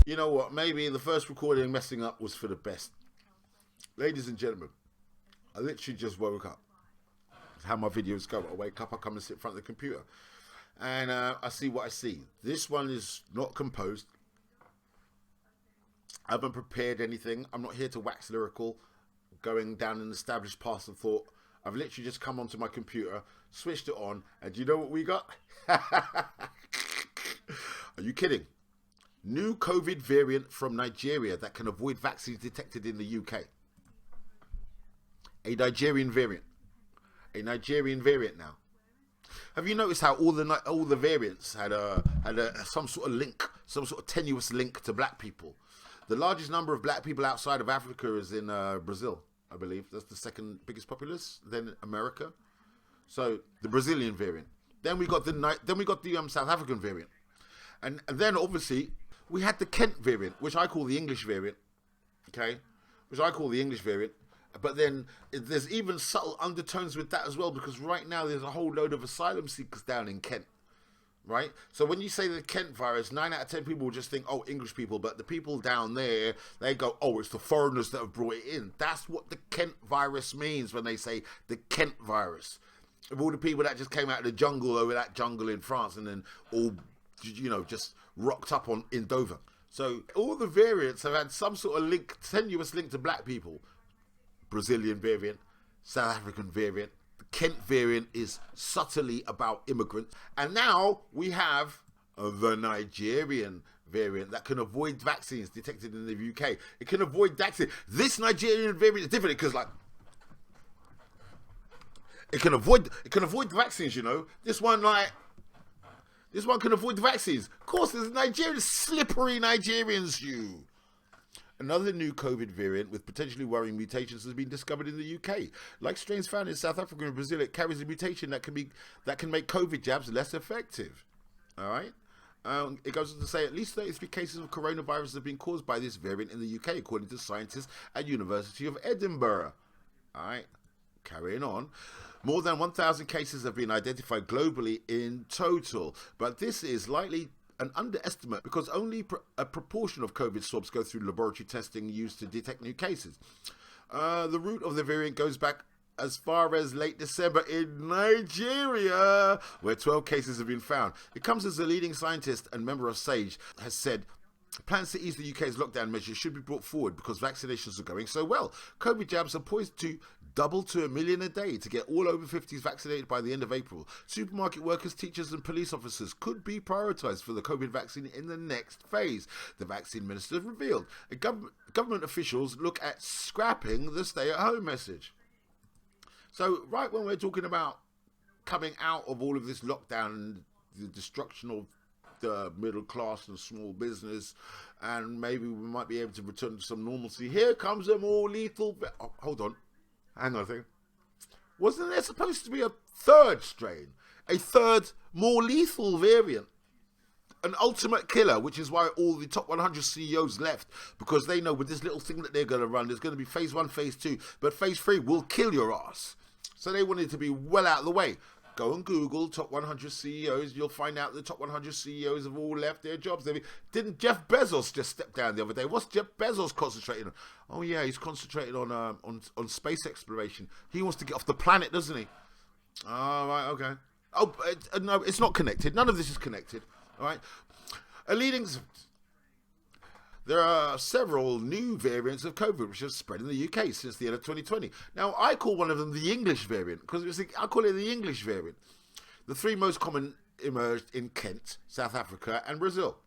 You know what? Maybe the first recording messing up was for the best. Ladies and gentlemen, I literally just woke up. That's how my videos go. I wake up, I come and sit in front of the computer. And I see what I see. This one is not composed. I haven't prepared anything. I'm not here to wax lyrical, going down an established path of thought. I've literally just come onto my computer, switched it on, and do you know what we got? Are you kidding? New COVID variant from Nigeria that can avoid vaccines detected in the UK. A Nigerian variant. A Nigerian variant now. Have you noticed how all the variants had some sort of link, some sort of tenuous link to black people? The largest number of black people outside of Africa is in Brazil, I believe. That's the second biggest populace, then America. So the Brazilian variant. Then we got the South African variant, and then obviously we had the Kent variant, which I call the English variant. Okay, which I call the English variant. But then there's even subtle undertones with that as well, because right now there's a whole load of asylum seekers down in Kent, right? So when you say the Kent virus, 9 out of 10 people will just think, oh, English people. But the people down there, they go, oh, it's the foreigners that have brought it in. That's what the Kent virus means when they say the Kent virus. Of all the people that just came out of the jungle over that jungle in France and then all, you know, just rocked up in Dover. So all the variants have had some sort of link, tenuous link to black people. Brazilian variant, South African variant. The Kent variant is subtly about immigrants. And now we have the Nigerian variant that can avoid vaccines detected in the UK. It can avoid vaccines. This Nigerian variant is different because, like, it can avoid the vaccines, you know. This one can avoid the vaccines. Of course, there's Nigerians, slippery Nigerians, you. Another new COVID variant with potentially worrying mutations has been discovered in the UK. Like strains found in South Africa and Brazil, it carries a mutation that can make COVID jabs less effective. All right. It goes on to say at least 33 cases of coronavirus have been caused by this variant in the UK, according to scientists at University of Edinburgh. All right. Carrying on. More than 1,000 cases have been identified globally in total, but this is likely an underestimate because only a proportion of COVID swabs go through laboratory testing used to detect new cases. The root of the variant goes back as far as late December in Nigeria, where 12 cases have been found. It comes as a leading scientist and member of SAGE has said plans to ease the UK's lockdown measures should be brought forward because vaccinations are going so well. COVID jabs are poised to double to 1 million a day to get all over 50s vaccinated by the end of April. Supermarket workers, teachers and police officers could be prioritised for the COVID vaccine in the next phase, the vaccine minister revealed. Government officials look at scrapping the stay-at-home message. So right when we're talking about coming out of all of this lockdown and the destruction of the middle class and small business, and maybe we might be able to return to some normalcy, here comes a more lethal... Oh, hold on. Hang on a second. Wasn't there supposed to be a third strain? A third, more lethal variant? An ultimate killer, which is why all the top 100 CEOs left, because they know with this little thing that they're going to run, there's going to be phase 1, phase 2, but phase 3 will kill your ass. So they wanted to be well out of the way. Go and Google top 100 CEOs. You'll find out the top 100 CEOs have all left their jobs. Didn't Jeff Bezos just step down the other day? What's Jeff Bezos concentrating on? Oh yeah, he's concentrating on space exploration. He wants to get off the planet, doesn't he? Oh, right, okay. Oh, no, it's not connected. None of this is connected. All right. There are several new variants of COVID which have spread in the UK since the end of 2020. Now, I call one of them the English variant because I call it the English variant. The three most common emerged in Kent, South Africa, and Brazil.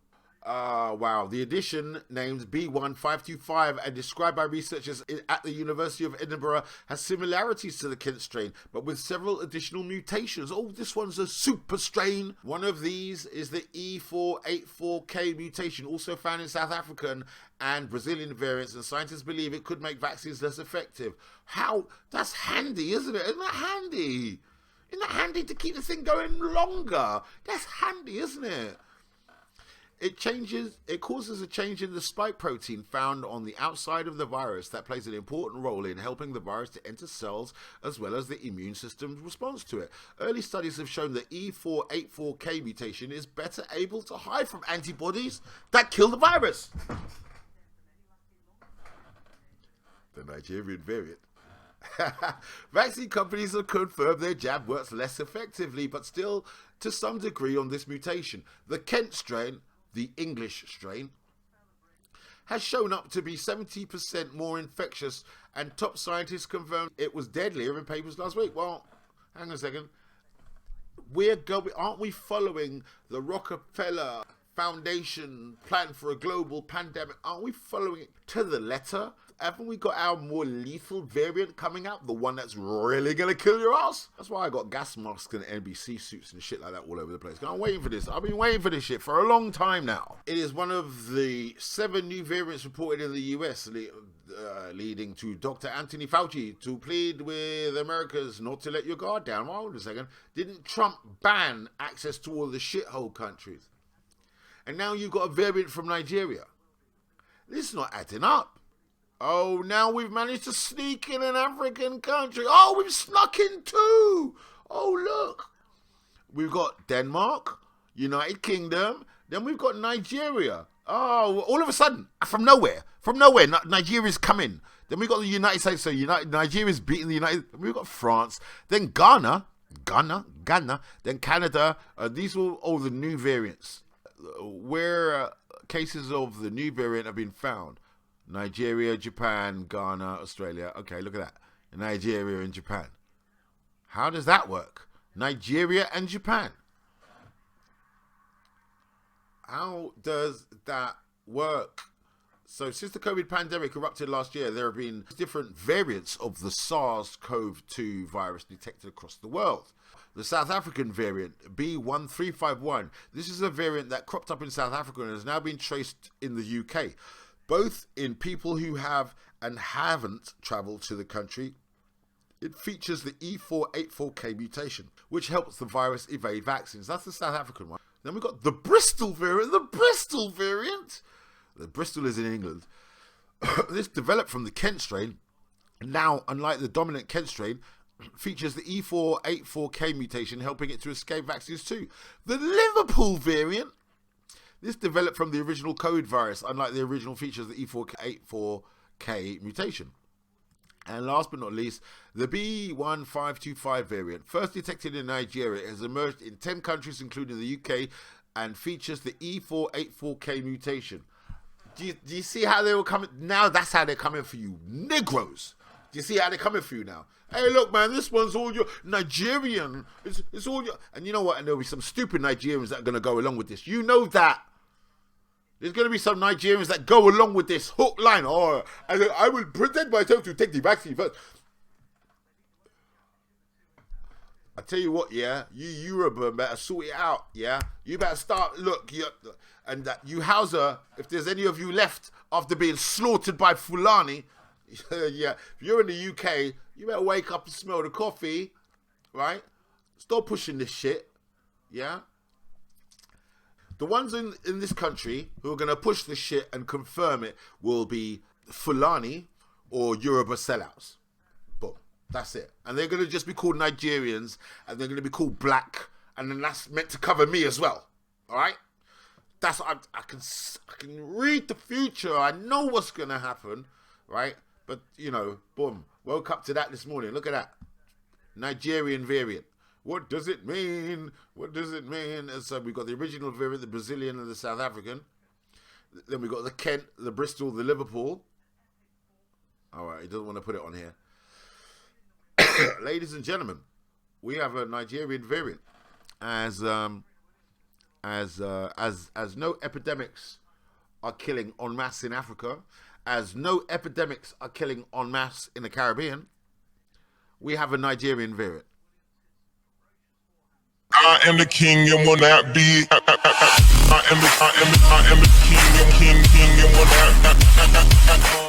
Wow. The edition, named B1525 and described by researchers at the University of Edinburgh, has similarities to the Kent strain, but with several additional mutations. Oh, this one's a super strain. One of these is the E484K mutation, also found in South African and Brazilian variants, and scientists believe it could make vaccines less effective. How? That's handy, isn't it? Isn't that handy? Isn't that handy to keep the thing going longer? That's handy, isn't it? It causes a change in the spike protein found on the outside of the virus that plays an important role in helping the virus to enter cells as well as the immune system's response to it. Early studies have shown that E484K mutation is better able to hide from antibodies that kill the virus. The Nigerian variant. Vaccine companies have confirmed their jab works less effectively, but still to some degree on this mutation. The Kent strain, the English strain, has shown up to be 70% more infectious, and top scientists confirmed it was deadlier in papers last week. Well, hang on a second. Aren't we following the Rockefeller Foundation plan for a global pandemic? Aren't we following it to the letter? Haven't we got our more lethal variant coming out? The one that's really going to kill your ass? That's why I got gas masks and NBC suits and shit like that all over the place. I'm waiting for this. I've been waiting for this shit for a long time now. It is one of the 7 new variants reported in the US, leading to Dr. Anthony Fauci to plead with Americans not to let your guard down. Hold on a second. Didn't Trump ban access to all the shithole countries? And now you've got a variant from Nigeria. This is not adding up. Oh, now we've managed to sneak in an African country. Oh, we've snuck in 2. Oh, look. We've got Denmark, United Kingdom. Then we've got Nigeria. Oh, all of a sudden, from nowhere, Nigeria's come in. Then we've got the United States. So Nigeria's beating the United. We've got France. Then Ghana. Then Canada. These are all the new variants. Where cases of the new variant have been found. Nigeria, Japan, Ghana, Australia. Okay, look at that. Nigeria and Japan. How does that work? Nigeria and Japan. How does that work? So since the COVID pandemic erupted last year, there have been different variants of the SARS-CoV-2 virus detected across the world. The South African variant, B1351. This is a variant that cropped up in South Africa and has now been traced in the UK. Both in people who have and haven't travelled to the country. It features the E484K mutation, which helps the virus evade vaccines. That's the South African one. Then we've got the Bristol variant. The Bristol is in England. This developed from the Kent strain. Now, unlike the dominant Kent strain, features the E484K mutation, helping it to escape vaccines too. The Liverpool variant. This developed from the original COVID virus, unlike the original features of the E484K mutation. And last but not least, the B1525 variant, first detected in Nigeria, has emerged in 10 countries, including the UK, and features the E484K mutation. Do you see how they were coming? Now that's how they're coming for you, Negroes. Do you see how they're coming for you now? Hey, look, man, this one's all your Nigerian. It's all your... And you know what? And there'll be some stupid Nigerians that are going to go along with this. You know that. There's going to be some Nigerians that go along with this hook line. Oh, I will pretend myself to take the vaccine first. I tell you what, yeah, you Yoruba better sort it out, yeah. You better start, look, and that you Hausa, if there's any of you left after being slaughtered by Fulani, yeah, if you're in the UK, you better wake up and smell the coffee, right? Stop pushing this shit, yeah. The ones in this country who are going to push this shit and confirm it will be Fulani or Yoruba sellouts. Boom. That's it. And they're going to just be called Nigerians, and they're going to be called black, and then that's meant to cover me as well. All right? That's I can read the future. I know what's going to happen, right? But, you know, boom. Woke up to that this morning. Look at that. Nigerian variant. What does it mean? What does it mean? And so we've got the original variant, the Brazilian and the South African. Then we've got the Kent, the Bristol, the Liverpool. All right, he doesn't want to put it on here. Ladies and gentlemen, we have a Nigerian variant. As no epidemics are killing en masse in Africa, as no epidemics are killing en masse in the Caribbean, we have a Nigerian variant. I am the king and will not be. I am the king and will not.